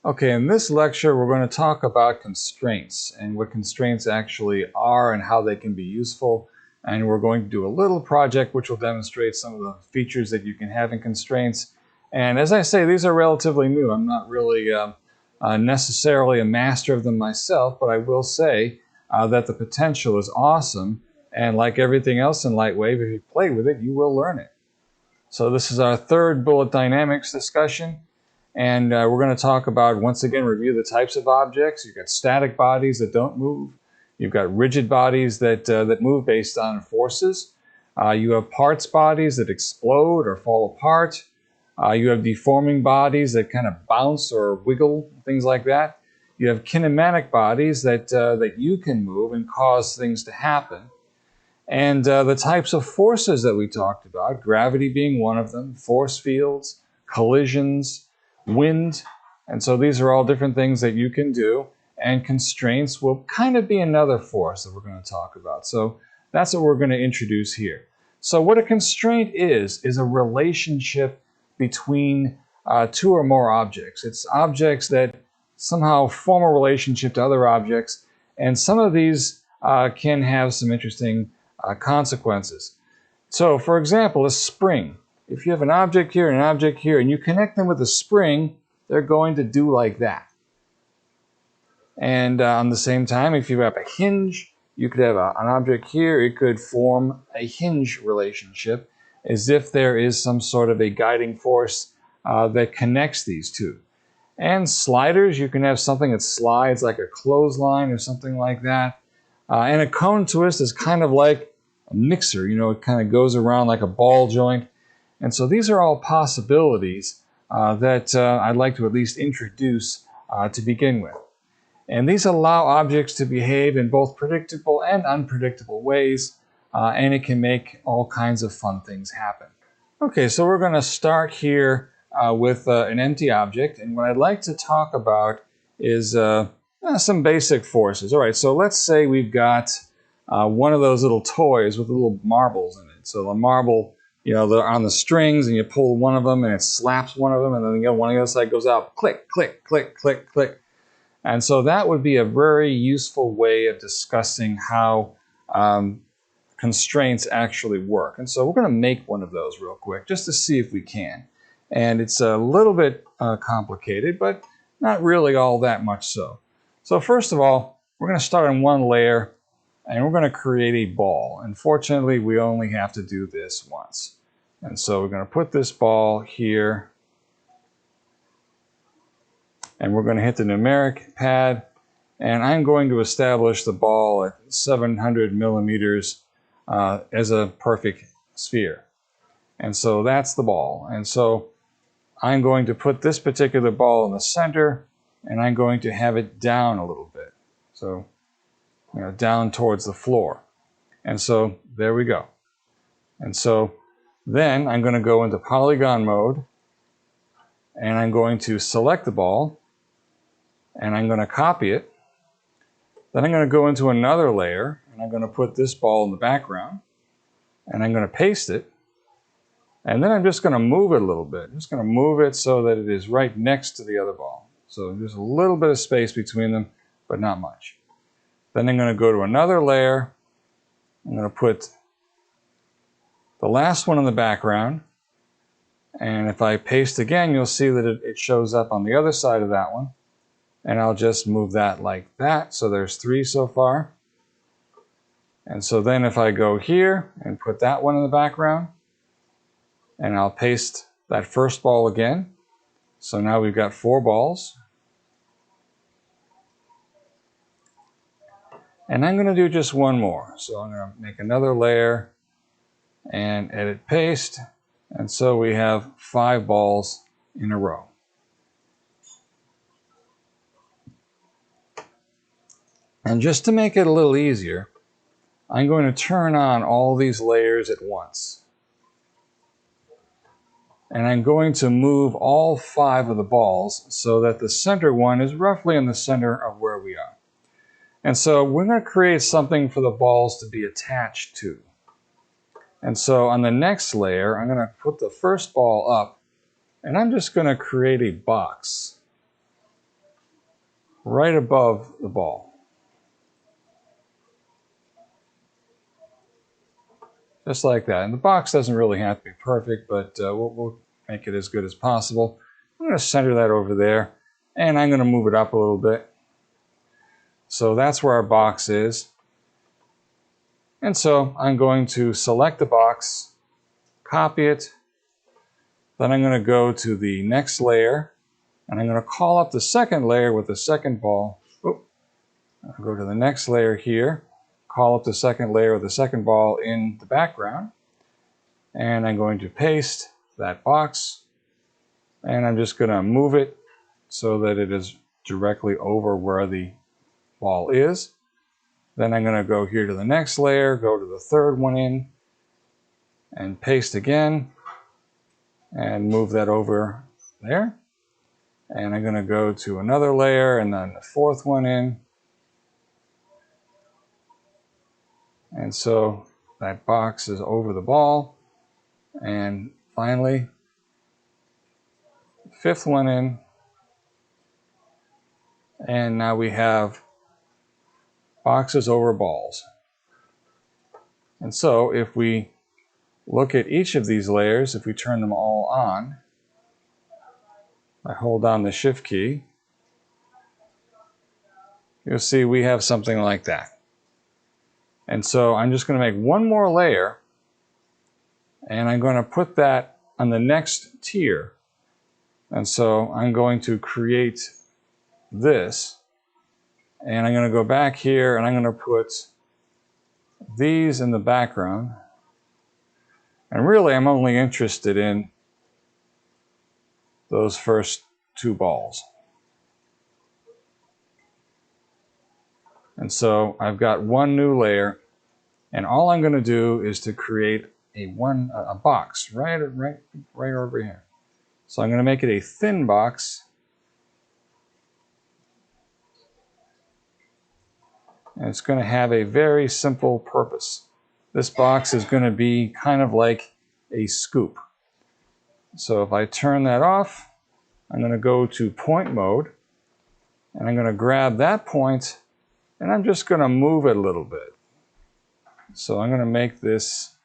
Okay, in this lecture we're going to talk about constraints and what constraints actually are and how they can be useful. And we're going to do a little project which will demonstrate some of the features that you can have in constraints. And as I say, these are relatively new. I'm not really necessarily a master of them myself, but I will say that the potential is awesome. And like everything else in Lightwave, if you play with it, you will learn it. So this is our third bullet dynamics discussion. And we're going to talk about, once again, review the types of objects. You've got static bodies that don't move. You've got rigid bodies that move based on forces. You have parts bodies that explode or fall apart. You have deforming bodies that kind of bounce or wiggle, things like that. You have kinematic bodies that you can move and cause things to happen. And the types of forces that we talked about, gravity being one of them, force fields, collisions, wind, and so these are all different things that you can do, and constraints will kind of be another force that we're going to talk about. So that's what we're going to introduce here. So what a constraint is a relationship between two or more objects. It's objects that somehow form a relationship to other objects, and some of these can have some interesting consequences. So for example, a spring. If you have an object here and an object here, and you connect them with a spring, they're going to do like that. And on the same time, if you have a hinge, you could have an object here. It could form a hinge relationship, as if there is some sort of a guiding force that connects these two. And sliders, you can have something that slides like a clothesline or something like that. And a cone twist is kind of like a mixer. You know, it kind of goes around like a ball joint. And so these are all possibilities that I'd like to at least introduce to begin with. And these allow objects to behave in both predictable and unpredictable ways, and it can make all kinds of fun things happen. Okay, so we're going to start here with an empty object, and what I'd like to talk about is some basic forces. All right, so let's say we've got one of those little toys with little marbles in it. So the marble, you know, they're on the strings, and you pull one of them and it slaps one of them, and then the one on the other side goes out, click, click, click, click, click. And so that would be a very useful way of discussing how constraints actually work. And so we're going to make one of those real quick just to see if we can. And it's a little bit complicated, but not really all that much so. So first of all, we're going to start on one layer, and we're going to create a ball. And fortunately, we only have to do this once. And so we're going to put this ball here, and we're going to hit the numeric pad, and I'm going to establish the ball at 700 millimeters as a perfect sphere. And so that's the ball. And so I'm going to put this particular ball in the center, and I'm going to have it down a little bit. So, you know, down towards the floor. And so there we go. And so then I'm going to go into polygon mode, and I'm going to select the ball, and I'm going to copy it. Then I'm going to go into another layer, and I'm going to put this ball in the background, and I'm going to paste it. And then I'm just going to move it a little bit. I'm just going to move it so that it is right next to the other ball. So there's a little bit of space between them, but not much. Then I'm going to go to another layer. I'm going to put the last one in the background. And if I paste again, you'll see that it shows up on the other side of that one. And I'll just move that like that. So there's 3 so far. And so then if I go here and put that one in the background, and I'll paste that first ball again. So now we've got 4 balls. And I'm going to do just one more. So I'm going to make another layer and edit paste. And so we have 5 balls in a row. And just to make it a little easier, I'm going to turn on all these layers at once. And I'm going to move all 5 of the balls so that the center one is roughly in the center of where we are. And so we're going to create something for the balls to be attached to. And so on the next layer, I'm going to put the first ball up, and I'm just going to create a box. right above the ball. Just like that. And the box doesn't really have to be perfect, but we'll make it as good as possible. I'm going to center that over there, and I'm going to move it up a little bit. So that's where our box is. And so I'm going to select the box, copy it, then I'm going to go to the next layer, and I'm going to call up the second layer with the second ball. I'll go to the next layer here, call up the second layer with the second ball in the background, and I'm going to paste that box, and I'm just going to move it so that it is directly over where the ball is. Then I'm going to go here to the next layer, go to the third one in, and paste again, and move that over there. And I'm going to go to another layer, and then the fourth one in. And so that box is over the ball. And finally, fifth one in. And now we have boxes over balls. And so if we look at each of these layers, if we turn them all on, I hold down the Shift key, you'll see we have something like that. And so I'm just going to make one more layer, and I'm going to put that on the next tier. And so I'm going to create this, and I'm going to go back here, and I'm going to put these in the background. And really, I'm only interested in those first two balls. And so I've got one new layer, and all I'm going to do is to create a box right over here. So I'm going to make it a thin box, and it's going to have a very simple purpose. This box is going to be kind of like a scoop. So if I turn that off, I'm going to go to point mode, and I'm going to grab that point, and I'm just going to move it a little bit. So I'm going to make this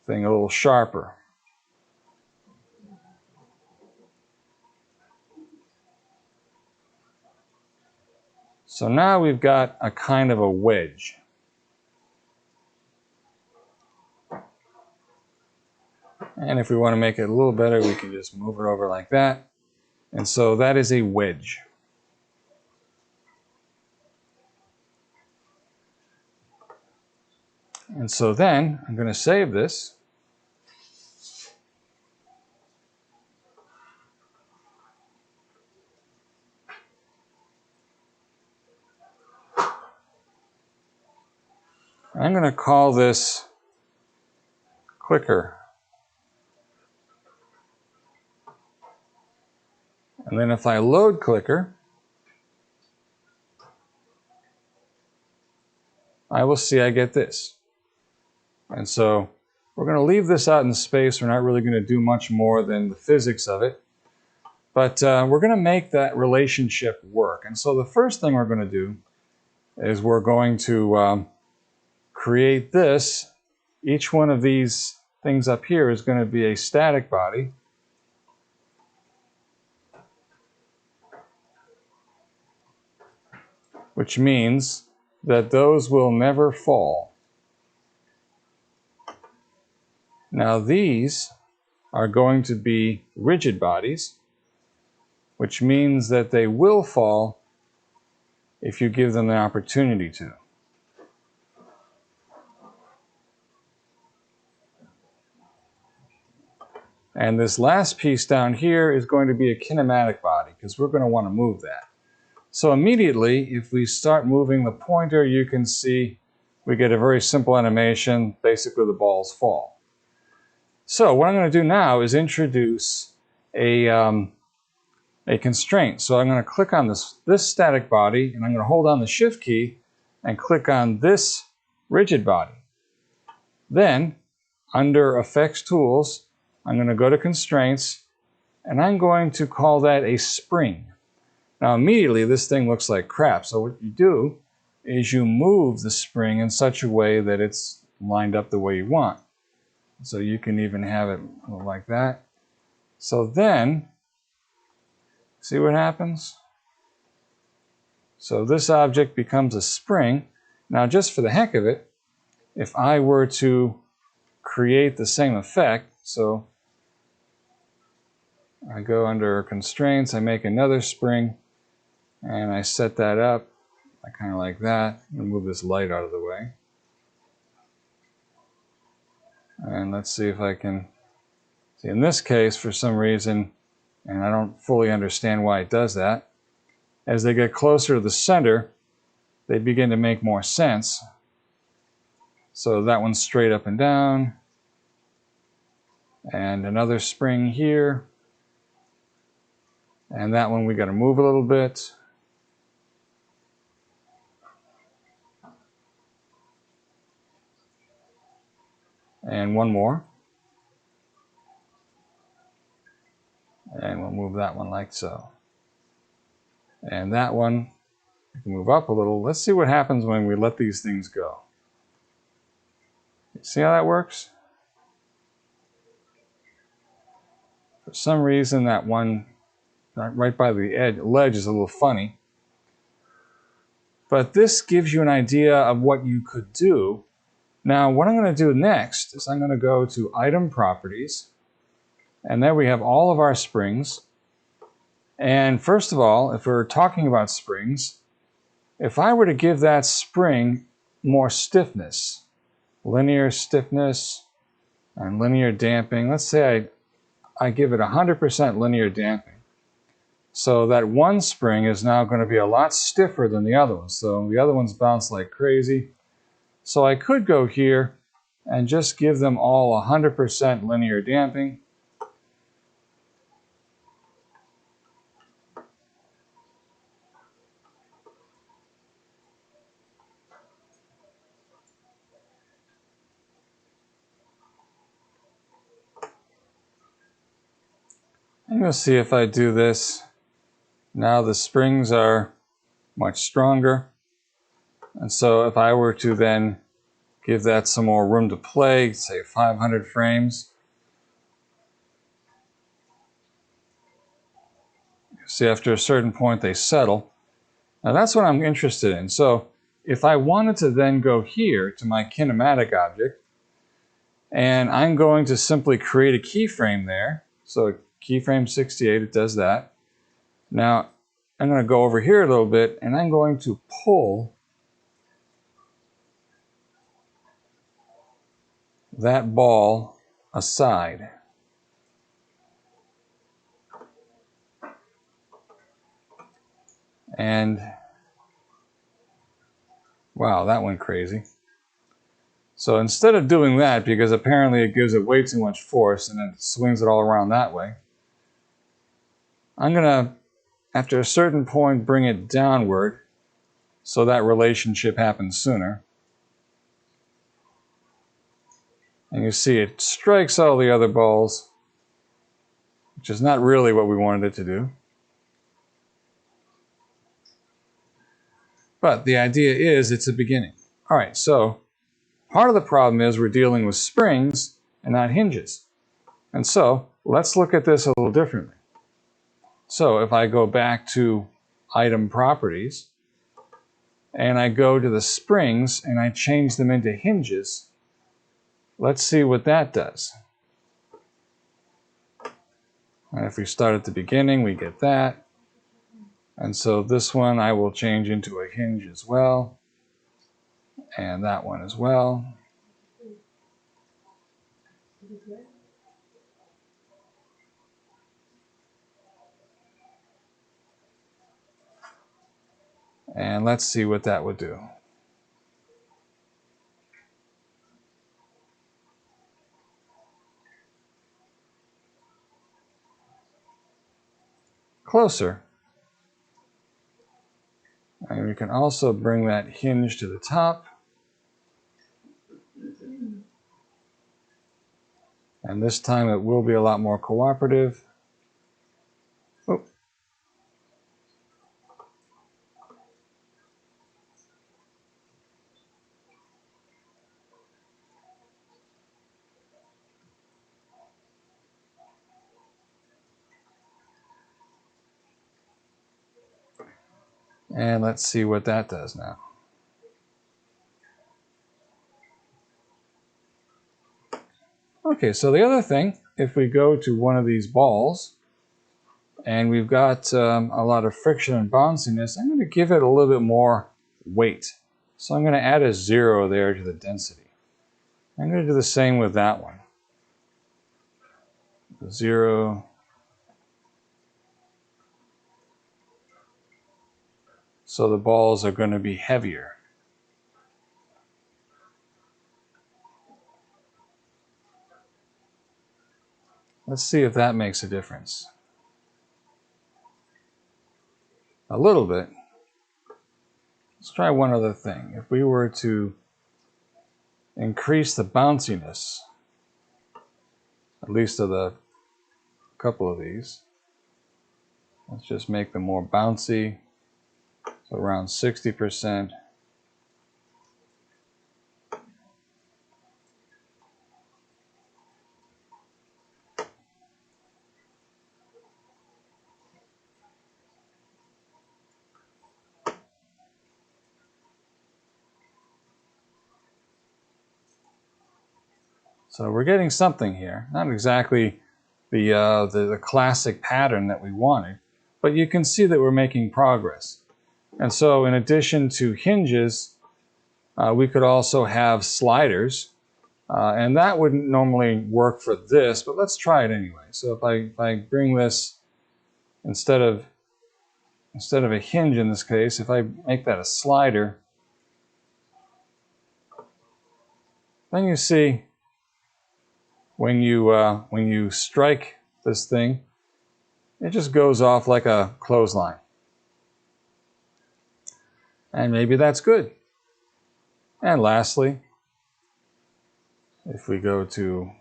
thing a little sharper. So now we've got a kind of a wedge. And if we want to make it a little better, we can just move it over like that. And so that is a wedge. And so then I'm going to save this. I'm going to call this clicker. And then if I load clicker, I will see I get this. And so we're going to leave this out in space. We're not really going to do much more than the physics of it. But we're going to make that relationship work. And so the first thing we're going to do is we're going to create this. Each one of these things up here is going to be a static body. Which means that those will never fall. Now these are going to be rigid bodies, which means that they will fall if you give them the opportunity to. And this last piece down here is going to be a kinematic body, because we're going to want to move that. So immediately, if we start moving the pointer, you can see we get a very simple animation. Basically, the balls fall. So what I'm going to do now is introduce a constraint. So I'm going to click on this static body, and I'm going to hold down the Shift key and click on this rigid body. Then, under Effects Tools, I'm going to go to Constraints, and I'm going to call that a spring. Now immediately this thing looks like crap. So what you do is you move the spring in such a way that it's lined up the way you want. So you can even have it like that. So then, see what happens? So this object becomes a spring. Now just for the heck of it, if I were to create the same effect, so I go under constraints, I make another spring, and I set that up, I kind of like that. I'm going to move this light out of the way. And let's see if I can see. In this case, for some reason, and I don't fully understand why it does that, as they get closer to the center, they begin to make more sense. So that one's straight up and down, and another spring here, and that one we got to move a little bit. And one more. And we'll move that one like so. And that one, we can move up a little. Let's see what happens when we let these things go. See how that works? For some reason, that one right by the ledge is a little funny. But this gives you an idea of what you could do. Now, what I'm going to do next is I'm going to go to Item Properties. And there we have all of our springs. And first of all, if we're talking about springs, if I were to give that spring more stiffness, linear stiffness and linear damping, let's say I give it 100% linear damping. So that one spring is now going to be a lot stiffer than the other one. So the other ones bounce like crazy. So I could go here and just give them all 100% linear damping. I'm going to see if I do this. Now the springs are much stronger. And so if I were to then give that some more room to play, say 500 frames, see after a certain point they settle. Now that's what I'm interested in. So if I wanted to then go here to my kinematic object, and I'm going to simply create a keyframe there. So keyframe 68, it does that. Now I'm going to go over here a little bit, and I'm going to pull that ball aside. And wow, that went crazy. So instead of doing that, because apparently it gives it way too much force and it swings it all around that way, I'm going to, after a certain point, bring it downward so that relationship happens sooner. And you see it strikes all the other balls, which is not really what we wanted it to do. But the idea is it's a beginning. All right, so part of the problem is we're dealing with springs and not hinges. And so let's look at this a little differently. So if I go back to Item Properties, and I go to the springs and I change them into hinges, let's see what that does. And if we start at the beginning, we get that. And so this one I will change into a hinge as well. And that one as well. And let's see what that would do. Closer. And we can also bring that hinge to the top. And this time it will be a lot more cooperative. Oh. And let's see what that does now. Okay, so the other thing, if we go to one of these balls, and we've got a lot of friction and bounciness, I'm going to give it a little bit more weight. So I'm going to add a 0 there to the density. I'm going to do the same with that one. 0. So the balls are going to be heavier. Let's see if that makes a difference. A little bit. Let's try one other thing. If we were to increase the bounciness, at least of the couple of these, let's just make them more bouncy, so around 60%. So we're getting something here. Not exactly the classic pattern that we wanted, but you can see that we're making progress. And so in addition to hinges, we could also have sliders. And that wouldn't normally work for this, but let's try it anyway. So if I bring this, instead of a hinge in this case, if I make that a slider, then you see when you strike this thing, it just goes off like a clothesline. And maybe that's good. And lastly, if we go to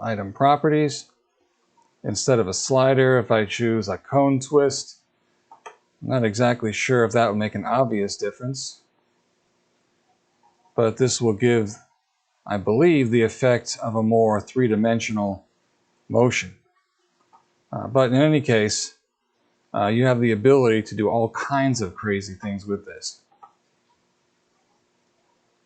item properties, instead of a slider, if I choose a cone twist, I'm not exactly sure if that would make an obvious difference, but this will give, I believe, the effect of a more three-dimensional motion. But in any case, you have the ability to do all kinds of crazy things with this.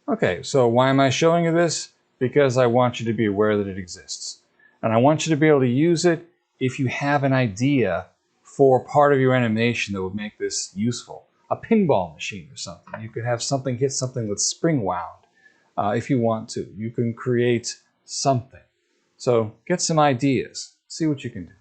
Okay, so why am I showing you this? Because I want you to be aware that it exists. And I want you to be able to use it if you have an idea for part of your animation that would make this useful. A pinball machine or something. You could have something hit something with spring wound if you want to. You can create something. So get some ideas. See what you can do.